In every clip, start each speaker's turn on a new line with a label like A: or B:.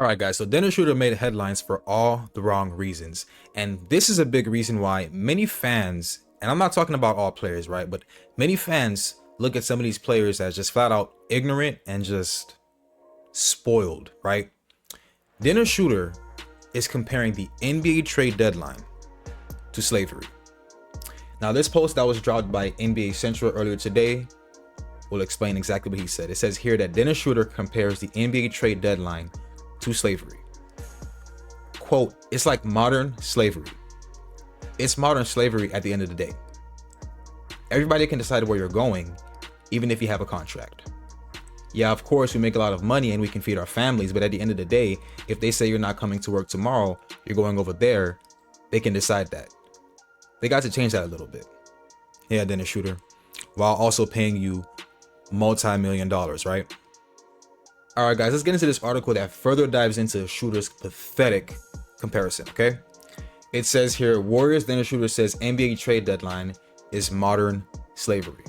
A: Alright guys, so Dennis Schroder made headlines for all the wrong reasons. And this is a big reason why many fans, and I'm not talking about all players, right? But many fans look at some of these players as just flat out ignorant and just spoiled, right? Dennis Schroder is comparing the NBA trade deadline to slavery. Now this post that was dropped by NBA Central earlier today will explain exactly what he said. It says here that Dennis Schroder compares the NBA trade deadline to slavery. Quote, it's like modern slavery. It's modern slavery at the end of the day. Everybody can decide where you're going, even if you have a contract. Yeah, of course, we make a lot of money and we can feed our families, but at the end of the day, if they say you're not coming to work tomorrow, you're going over there, they can decide that. They got to change that a little bit. Yeah, Dennis Schroder, while also paying you multi-million dollars, right? All right, guys, let's get into this article that further dives into Schroder's pathetic comparison, okay? It says here, Warriors Dennis Schroder says NBA trade deadline is modern slavery.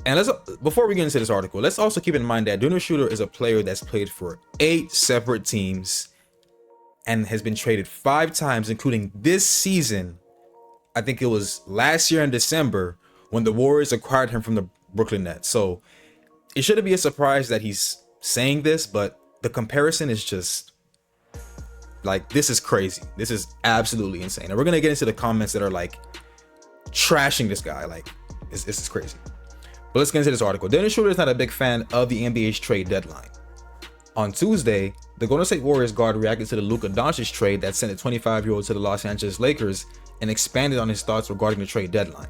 A: And before we get into this article, let's also keep in mind that Dennis Schroder is a player that's played for 8 separate teams and has been traded 5 times, including this season. I think it was last year in December when the Warriors acquired him from the Brooklyn Nets. So it shouldn't be a surprise that he's saying this, but the comparison is just like, this is crazy. This is absolutely insane. And we're going to get into the comments that are like trashing this guy. Like, this is crazy. But let's get into this article. Dennis Schroder is not a big fan of the NBA's trade deadline. On Tuesday, the Golden State Warriors guard reacted to the Luka Doncic trade that sent a 25-year-old to the Los Angeles Lakers and expanded on his thoughts regarding the trade deadline.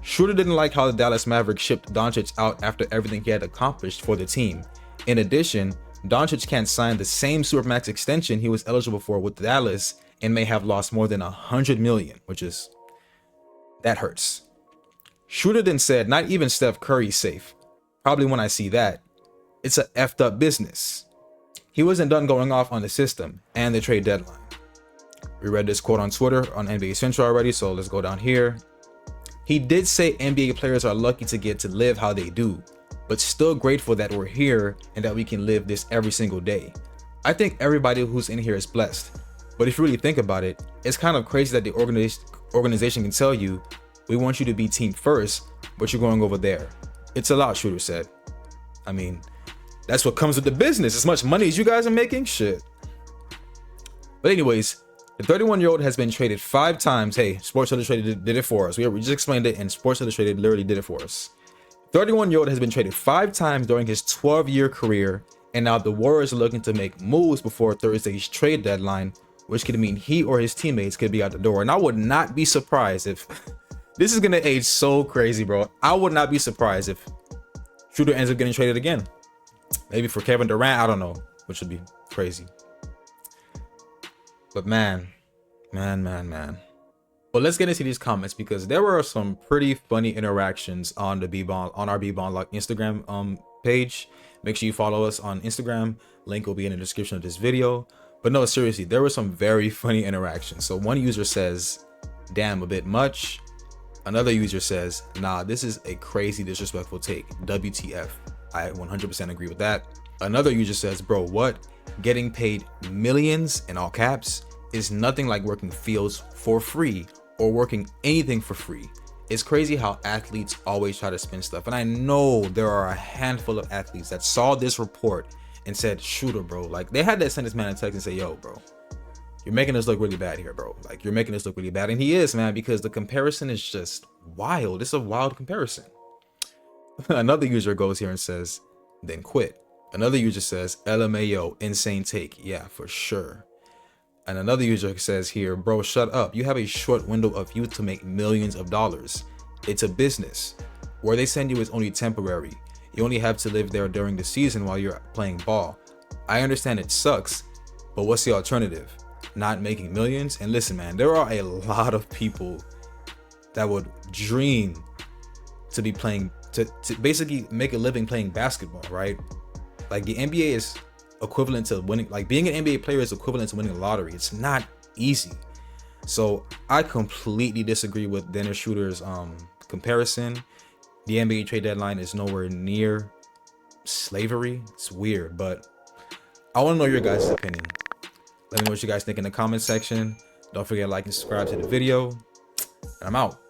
A: Schroder didn't like how the Dallas Mavericks shipped Doncic out after everything he had accomplished for the team. In addition, Doncic can't sign the same Supermax extension he was eligible for with Dallas and may have lost more than $100 million, that hurts. Schroder then said, not even Steph Curry's safe. Probably when I see that. It's a effed up business. He wasn't done going off on the system and the trade deadline. We read this quote on Twitter on NBA Central already, so let's go down here. He did say NBA players are lucky to get to live how they do, but still grateful that we're here and that we can live this every single day. I think everybody who's in here is blessed, but if you really think about it, it's kind of crazy that the organization can tell you, we want you to be team first, but you're going over there. It's a lot, Schroder said. I mean, that's what comes with the business. As much money as you guys are making, shit. But anyways, the 31-year-old has been traded 5 times. Hey, Sports Illustrated did it for us. We just explained it, and Sports Illustrated literally did it for us. 31-year-old has been traded 5 times during his 12-year career, and now the Warriors are looking to make moves before Thursday's trade deadline, which could mean he or his teammates could be out the door. And I would not be surprised if this is gonna age so crazy, bro. I would not be surprised if Schroder ends up getting traded again. Maybe for Kevin Durant, I don't know, which would be crazy. But man. Well, let's get into these comments because there were some pretty funny interactions on the our B-Bond Lock Instagram page. Make sure you follow us on Instagram. Link will be in the description of this video. But no, seriously, there were some very funny interactions. So one user says, damn, a bit much. Another user says, nah, this is a crazy disrespectful take. WTF. I 100% agree with that. Another user says, bro, what? Getting paid millions in all caps is nothing like working fields for free or working anything for free. It's crazy how athletes always try to spin stuff. And I know there are a handful of athletes that saw this report and said, Schroder, bro, like they had to send this man a text and say, yo, bro, you're making us look really bad here, bro. Like you're making us look really bad. And he is, man, because the comparison is just wild. It's a wild comparison. Another user goes here and says, then quit. Another user says, LMAO, insane take. Yeah, for sure. And another user says here, bro, shut up. You have a short window of youth to make millions of dollars. It's a business. Where they send you is only temporary. You only have to live there during the season while you're playing ball. I understand it sucks, but what's the alternative? Not making millions? And listen, man, there are a lot of people that would dream to be playing, to basically make a living playing basketball, right? Like the NBA is equivalent to winning, like being an NBA player is equivalent to winning a lottery. It's not easy. So I completely disagree with Dennis Schroder's comparison. The NBA trade deadline is nowhere near slavery. It's weird, but I want to know your guys' opinion. Let me know what you guys think in the comment section. Don't forget to like and subscribe to the video. And I'm out.